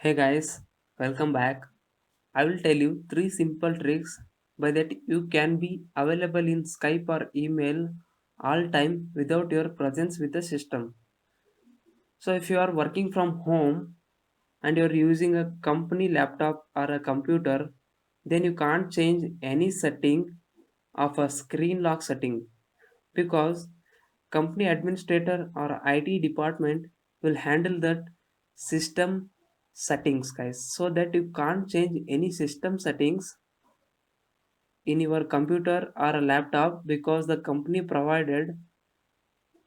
Hey guys, welcome back. I will tell you three simple tricks by that you can be available in Skype or email all time without your presence with the system. So if you are working from home and you're using a company laptop or a computer, then you can't change any setting of a screen lock setting because company administrator or IT department will handle that system settings guys, so that you can't change any system settings in your computer or a laptop because the company provided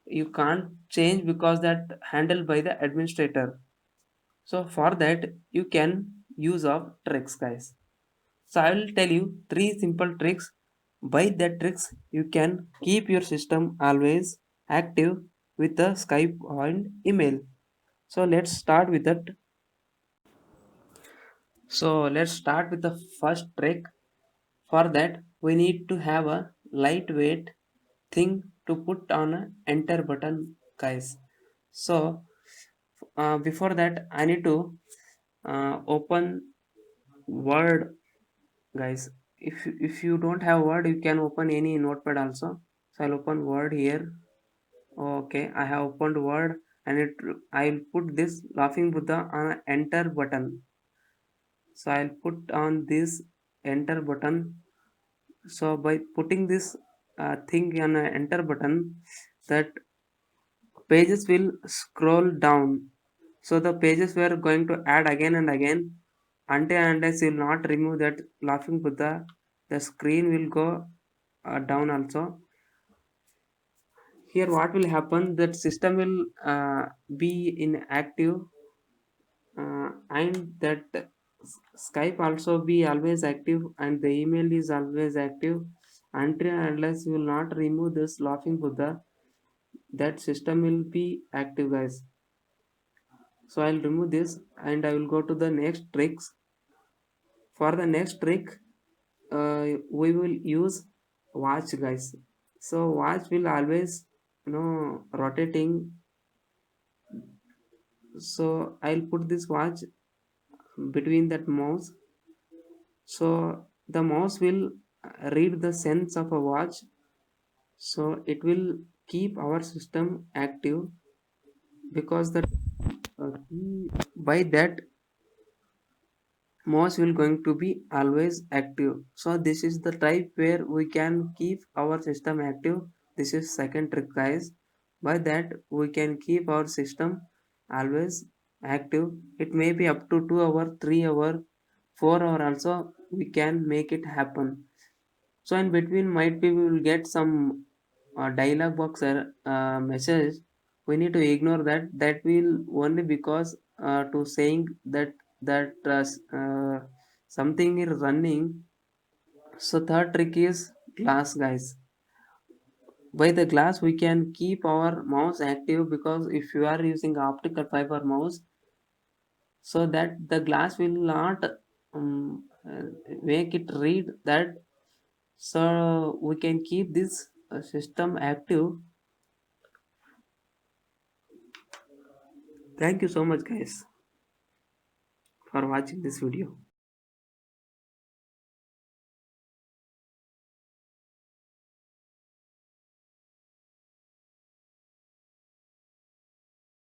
you can't change because that handled by the administrator. So for that you can use of tricks guys. So I will tell you three simple tricks. By that tricks you can keep your system always active with the Skype and email. So let's start with that. So let's start with the first trick. For that we need to have a lightweight thing to put on a enter button guys. So before that I need to open Word guys. If you don't have Word you can open any notepad also. So I'll open Word here. Okay, I have opened Word and I'll put this laughing Buddha on a enter button. So I'll put on this enter button. So by putting this thing on a enter button, that pages will scroll down. So the pages were going to add again and again until and unless you will not remove that laughing Buddha, the screen will go down also. Here what will happen, that system will be inactive, and that Skype also be always active and the email is always active until and unless you will not remove this laughing Buddha, that system will be active guys. So I'll remove this and I will go to the next tricks. For the next trick we will use watch guys. So watch will always rotating. So I'll put this watch between that mouse. So the mouse will read the sense of a watch, so it will keep our system active because that by that mouse will going to be always active. So this is the type where we can keep our system active. This is second trick guys. By that we can keep our system always active. It may be up to 2 hour, 3 hour, 4 hour also we can make it happen. So in between might be we will get some dialog box message. We need to ignore that. That will only because to saying that something is running. So third trick is glass guys. By the glass we can keep our mouse active because if you are using optical fiber mouse, so that the glass will not make it read that. So we can keep this system active. Thank you so much guys for watching this video.